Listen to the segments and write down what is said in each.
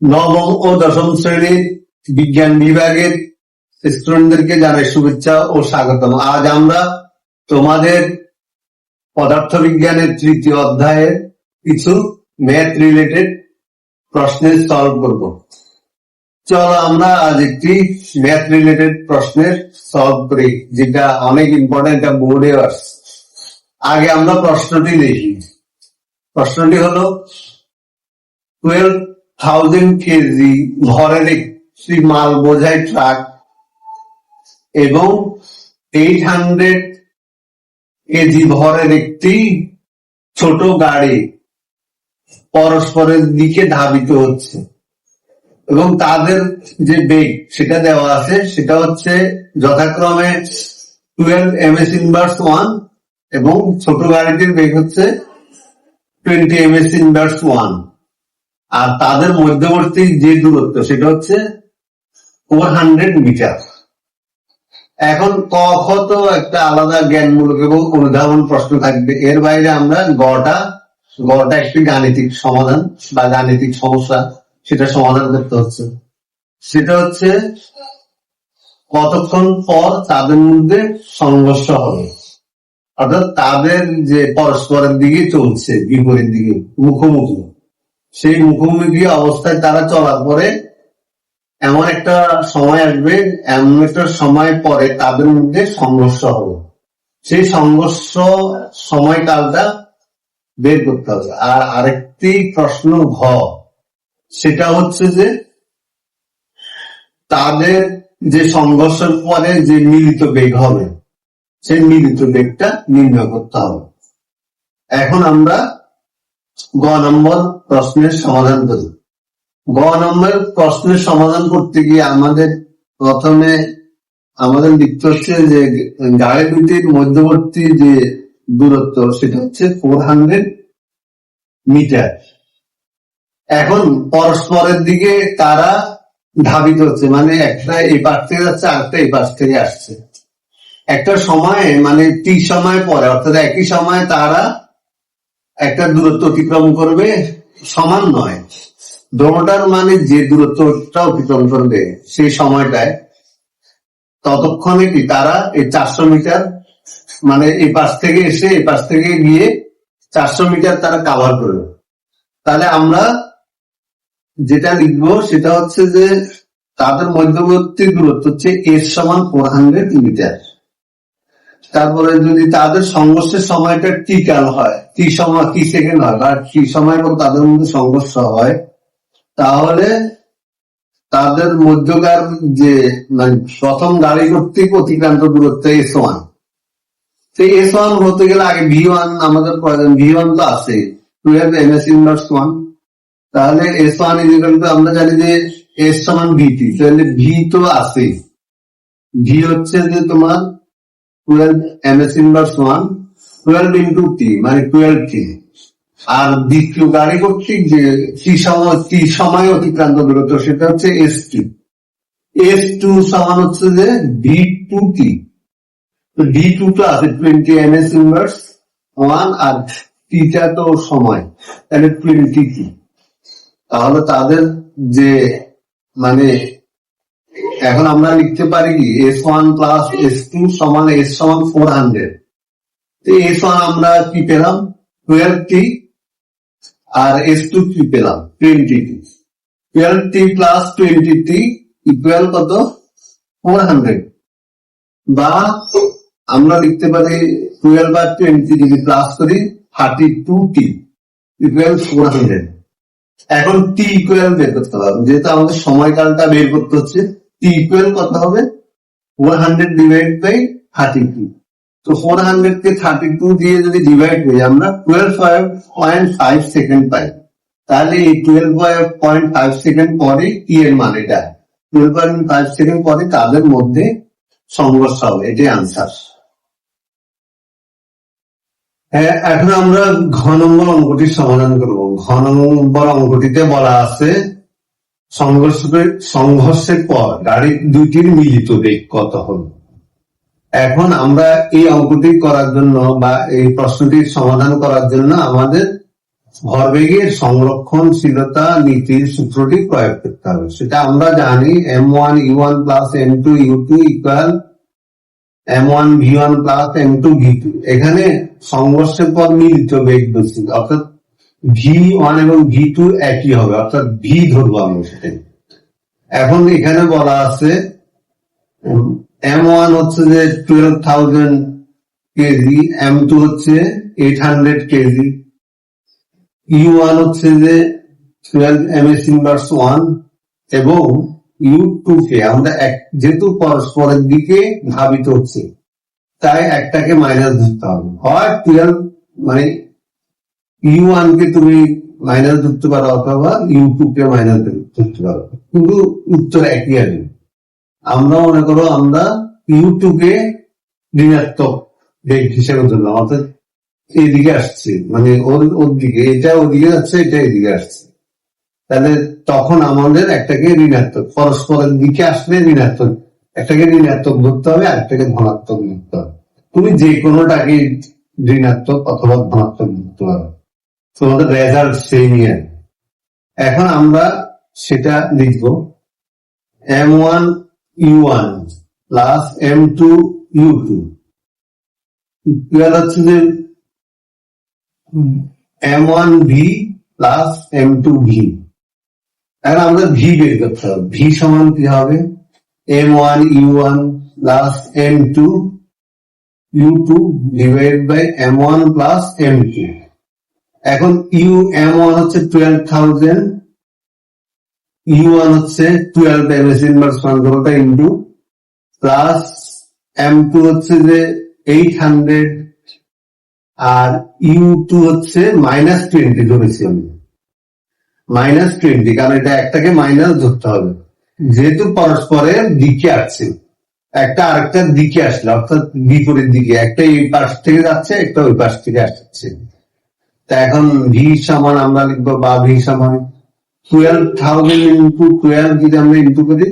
নবম ও দশম শ্রেণীর বিজ্ঞান বিভাগের স্টুডেন্টদেরকে জানাই শুভেচ্ছা ও স্বাগতম। আজ আমরা তোমাদের পদার্থবিজ্ঞানের তৃতীয় অধ্যায়ের কিছু ম্যাথ রিলেটেড প্রশ্নের সলভ করব। চলো আমরা আজ একটি ম্যাথ রিলেটেড প্রশ্নের সলভ করি, যেটা অনেক ইম্পর্টেন্ট, এটা বোর্ডে আসছে। আগে আমরা প্রশ্নটি দেখি। প্রশ্নটি হলো 12,000 কেজি ভরের একটি মাল বোঝাই ট্রাক এবং 800 কেজি ভরের একটি ছোট গাড়ি পরস্পরের দিকে ধাবিত হচ্ছে এবং তাদের যে বেগ সেটা দেওয়া আছে, সেটা হচ্ছে যথাক্রমে 12 ms ইনভার্স 1 এবং ছোট গাড়িটির বেগ হচ্ছে 20 ms ইনভার্স 1, আর তাদের মধ্যবর্তী যে দূরত্ব সেটা হচ্ছে 400 মিটার। এখন ক খ তো একটা আলাদা জ্ঞানমূলক এবং অনুধাবন প্রশ্ন থাকবে, এর বাইরে আমরা গটা একটি গাণিতিক সমাধান বা গাণিতিক সমস্যা, সেটা সমাধান করতে হচ্ছে। সেটা হচ্ছে কতক্ষণ পর তাদের মধ্যে সংঘর্ষ হবে, অর্থাৎ তাদের যে পরস্পরের দিকে চলছে, বিপরীত দিকে মুখোমুখি, সেই মুখোমুখি অবস্থায় তারা চলার পরে এমন একটা সময় আসবে, এমন একটা সময় পরে তাদের মধ্যে সংঘর্ষ হবে। সেই সংঘর্ষ সময়কালটা বের করতে হবে। আর আরেকটি প্রশ্ন ঘ, সেটা হচ্ছে যে তাদের যে সংঘর্ষের পরে যে মিলিত বেগ হবে, সেই মিলিত বেগটা নির্ণয় করতে হবে। এখন আমরা গ নম্বর প্রশ্নের সমাধান করি। গ নম্বর প্রশ্নের সমাধান করতে গিয়ে প্রথমে আমাদের লিখতে হচ্ছে যে গাড়ি দুটির মধ্যবর্তী যে দূরত্ব সেটা হচ্ছে 400 মিটার। এখন পরস্পরের দিকে তারা ধাবিত হচ্ছে, মানে একটা এই পাশ থেকে যাচ্ছে, আরেকটা এই পাশ থেকে আসছে। একটা সময়ে মানে টি সময় পরে, অর্থাৎ একই সময়ে তারা একটা দূরত্ব অতিক্রম করবে, সমান নয়, দোনোটার মানে যে দূরত্বটা অতিক্রম করবে সেই সময়টায়, ততক্ষণে কি তারা এই 400 মিটার, মানে এই পাশ থেকে এসে এই পাশ থেকে গিয়ে 400 মিটার তারা কাভার করবে। তাহলে আমরা যেটা লিখবো সেটা হচ্ছে যে তাদের মধ্যবর্তী দূরত্ব হচ্ছে s সমান 400 মিটার। তারপরে যদি তাদের সংঘর্ষের সময়টা টি কাল হয়, টি সময় কি সেকেন্ড হয় বা টি সময় পর তাদের মধ্যে সংঘর্ষ হয়, তাহলে তাদের মধ্যকার যে মানে প্রথম গাড়ি কর্তৃক অতিক্রান্ত দূরত্ব S1, সেই S1 হতে গেলে আগে V1 আমাদের প্রয়োজন। V1 তো আছে 12 ms ইনভার্স 1, তাহলে S1 আমরা জানি যে S সমান VT, তাহলে V তো আছে, V হচ্ছে যে তোমার 12 ms ইনভার্স 1, 12 ইন্টু T মানে 12T, আর দ্বিতীয় গাড়ি কর্তৃক যে টি সময় অতিক্রান্ত দূরত্ব সেটা হচ্ছে S2। S2 সমান হচ্ছে যে V2T, তো V2 তো আছে 20 ms ইনভার্স 1, আর টিটা তো সময়, তাহলে 20T। তাহলে তাদের যে মানে এখন আমরা লিখতে পারি কি S1 প্লাস S2 সমান S সমান 400। তো S1 আমরা কি পেলাম 12T, আর S2 কি পেলাম 20T। 12T plus 20T equal কত 400, বা আমরা লিখতে পারি 12 বা 20 যদি প্লাস করি 32T ইকুয়াল 400। এখন T ইকুয়াল বের করতে হবে, যেহেতু আমাদের সময়কালটা বের করতে হচ্ছে। T ইকুয়াল কত হবে 400 ডিভাইড বাই 32। তো 400 কে 32 দিয়ে যদি ডিভাইড করি আমরা 12.5 সেকেন্ড পাই। তাহলে এই 12.5 সেকেন্ড পরে টি এর মান, এটা 12.5 সেকেন্ড পরে তাদের মধ্যে সংঘর্ষ হবে, এটাই আনসার। হ্যাঁ, এখন আমরা ঘ নম্বর অঙ্কটির সমাধান করব। ঘ নম্বর অঙ্কটিতে বলা আছে সংঘর্ষের পর গাড়ি দুইটির মিলিত বেগ কত হবে। এখন আমরা এই অঙ্কটি করার জন্য বা এই প্রশ্নটির সমাধান করার জন্য আমাদের ভরবেগের সংরক্ষণশীলতা নীতির সূত্রটি প্রয়োগ করতে হবে। সেটা আমরা জানি m1u1 plus m2 u2 equal m1 v1 plus m2 v2। এখানে সংঘর্ষের পর মিলিত বেগ বলছি, অর্থাৎ v1 এবং v2 একই হবে, অর্থাৎ v ধরবো আমরা সেটাই। এখন এখানে বলা আছে m1 হচ্ছে যে 12,000 কেজি, m2 হচ্ছে 800 কেজি, u1 হচ্ছে যে 12 ms ইনভার্স 1 এবং u2 কে আমরা যেহেতু পরস্পরের দিকে ধাবিত হচ্ছে তাই একটাকে মাইনাস ধরতে হবে। হয় 12 মানে u1 কে তুমি মাইনাস ধরতে পারো অথবা u2 কে মাইনাস ধরতে পারো, কিন্তু উত্তর একই আসবে। আমরা মনে করো আমরা u2 কে ঋণাত্মক বেগ হিসেবে ধরলাম, অর্থাৎ এইদিকে আসছে, মানে ওর দিকে, এটা ওদিকে যাচ্ছে, এটা এদিকে আসছে, তাহলে তখন আমাদের একটাকে ঋণাত্মক, পরস্পরের দিকে আসলে ঋণাত্মক, একটাকে ঋণাত্মক ধরতে হবে, একটাকে ধনাত্মক ধরতে হবে। তুমি যে কোনোটাকে ঋণাত্মক অথবা ধনাত্মক ধরতে পারো, তোমাদের রেজাল্ট সেমই। এখন আমরা সেটা লিখব m1 u1 plus m2 u2 equal হচ্ছে যে m1 v plus m2 v। এখন আমরা v বের করতে হবে, v সমান কি হবে m1 u1 plus m2 u2 divide by m1 plus m2। এখন m1 হচ্ছে 12,000, u1 হচ্ছে 12 ms inverse 1 into plus m2 হচ্ছে যে 800 আর u2 হচ্ছে -20 ধরেছি আমি, -20, কারণ এটা একটাকে মাইনাস ধরতে হবে, যেহেতু পরস্পরের দিকে আসছে, একটা আরেকটার দিকে আসলে অর্থাৎ বিপরীত দিকে, একটা এই পাশ থেকে যাচ্ছে, একটা ওই পাশ থেকে আসছে। তা এখন v সমান আমরা লিখবো, বা v সমান 12,000 ইন্টু 12 যদি আমরা ইন্টু করি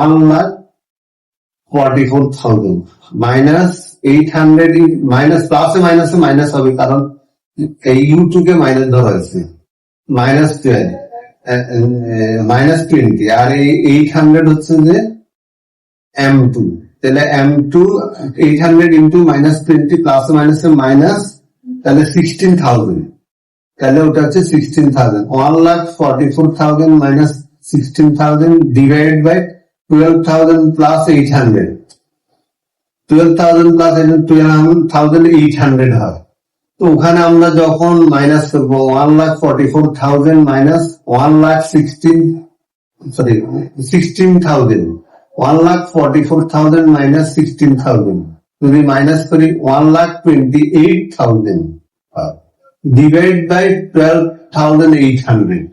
1,44,000 মাইনাস 800 মাইনাস প্লাসে মাইনাসে মাইনাস হবে, কারণ এই u2 কে মাইনাস ধরা হয়েছে, -20 আর এই 800 হচ্ছে যে m2, তাহলে m2 800 ইন্টু -20 প্লাসে মাইনাসে মাইনাস, তাহলে 16,000, তাহলে ওটা হচ্ছে 16,000। 1,44,000 minus 16,000 divide by 12,000 plus 800, 12,000 plus 12,800 হয়। তো ওখানে আমরা যখন মাইনাস করবো 1,44,000 মাইনাস 16,000, 1,44,000 মাইনাস 16,000 যদি মাইনাস করি 1,28,000 ডিভাইড বাই 12,800।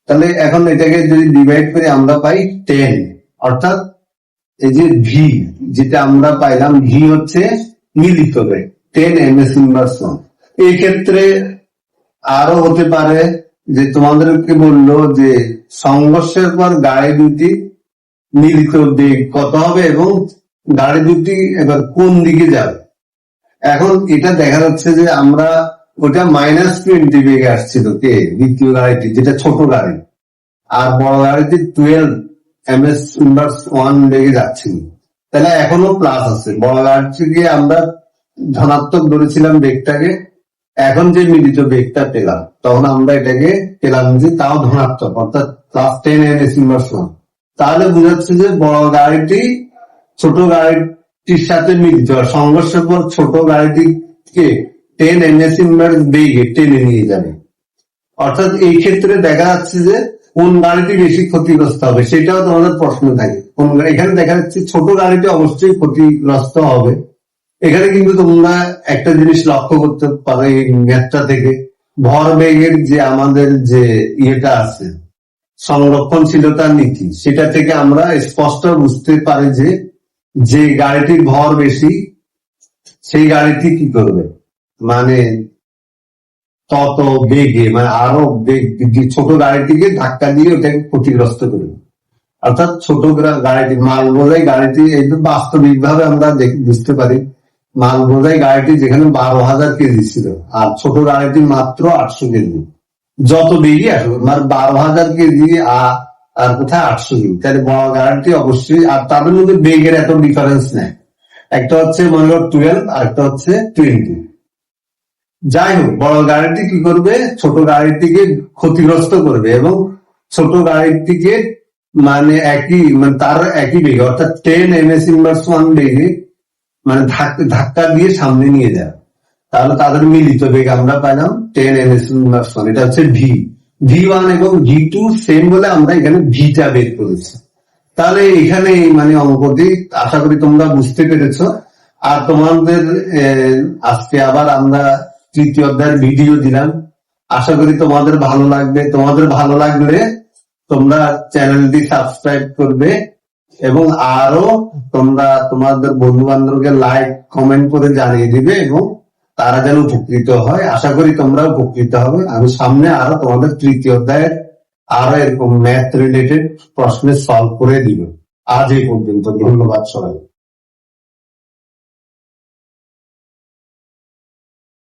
তাহলে এখন এটাকে যদি ডিভাইড করি আমরা পাই 10, অর্থাৎ এই যে ভি যেটা আমরা পাইলাম, ভি হচ্ছে মিলিত বেগ 10 ms ইনভার্স 1। এই ক্ষেত্রে আরো হতে পারে যে তোমাদেরকে বললো যে সংঘর্ষের পর গাড়ি দুটি মিলিত বেগ কত হবে এবং গাড়ি দুটি এবার কোন দিকে যাবে। এখন এটা দেখা যাচ্ছে যে আমরা ওটা -20 বেগে আসছিল কে, দ্বিতীয় গাড়িটি যেটা ছোট গাড়ি, আর বড় গাড়িটি 12 ms ইনভার্স 1 বেগে যাচ্ছিল, তাহলে এখনো প্লাস আছে। বড় গাড়িটিকে আমরা ধনাত্মক ধরেছিলাম বেগটাকে, এখন যে মিলিত বেগটা পেলাম তখন আমরা এটাকে পেলাম যে তাও ধনাত্মক, অর্থাৎ প্লাস 10 ms ইনভার্স 1। তাহলে বোঝাচ্ছে যে বড় গাড়িটি ছোট গাড়িটির সাথে মিলিত, সংঘর্ষের পর ছোট গাড়িটিকে 10 ms ইনভার্স বেগে টেনে নিয়ে যাবে। অর্থাৎ এই ক্ষেত্রে দেখা যাচ্ছে যে কোন গাড়িটি বেশি ক্ষতিগ্রস্ত হবে সেটাও তোমাদের প্রশ্ন থাকে। এখানে দেখা যাচ্ছে ছোট গাড়িটি অবশ্যই ক্ষতিগ্রস্ত হবে। এখানে কিন্তু তোমরা একটা জিনিস লক্ষ্য করতে পারো এই ম্যাথটা থেকে, ভরবেগের যে আমাদের যে ইয়েটা আছে সংরক্ষণশীলতার নীতি, সেটা থেকে আমরা স্পষ্ট বুঝতে পারি যে যে গাড়িটির ভর বেশি সেই গাড়িটি কি করবে, মানে তত বেগে, মানে আরো বেগ, ছোট গাড়িটিকে ধাক্কা দিয়ে ওটাকে ক্ষতিগ্রস্ত করবে। অর্থাৎ ছোট গাড়িটি, মাল বোঝাই গাড়িটি, এই বাস্তবিক ভাবে আমরা বুঝতে পারি মাল বোঝাই গাড়িটি যেখানে 12,000 কেজি ছিল, আর ছোট গাড়িটি মাত্র 800 কেজি। যত বেগই আসবে, মানে 12,000 কেজি আর কোথায় 800 কেজি, তাহলে বড় গাড়িটি অবশ্যই। আর তাদের মধ্যে বেগের এত ডিফারেন্স নেই, একটা হচ্ছে মনে করো 12 আর একটা হচ্ছে 20। যাই হোক, বড় গাড়িটি কি করবে, ছোট গাড়িটিকে ক্ষতিগ্রস্ত করবে এবং ছোট গাড়িটিকে মানে তার একই বেগে অর্থাৎ 10 ms/1 বেগে মানে ধাক্কা দিয়ে সামনে নিয়ে যায়। তাহলে তাদের মিলিত বেগ আমরা পেলাম 10 ms/1। এটা হচ্ছে V1 এবং V2 সেম বলে আমরা এখানে ভিটা বের করেছি। তাহলে এখানে মানে অঙ্কটি আশা করি তোমরা বুঝতে পেরেছো। আর তোমাদের আজকে আবার আমরা তৃতীয় অধ্যায়ের ভিডিও দিলাম, আশা করি তোমাদের ভালো লাগবে। তোমাদের ভালো লাগলে তোমরা চ্যানেলটি সাবস্ক্রাইব করবে এবং আরো তোমরা তোমাদের বন্ধু বান্ধবকে লাইক কমেন্ট করে জানিয়ে দিবে এবং তারা যেন উপকৃত হয়। আশা করি তোমরা উপকৃত হবে। আমি সামনে আরো তোমাদের তৃতীয় অধ্যায়ের আরো এরকম ম্যাথ রিলেটেড প্রশ্নের সলভ করে দিব। আজ এই পর্যন্ত, ধন্যবাদ সবাই।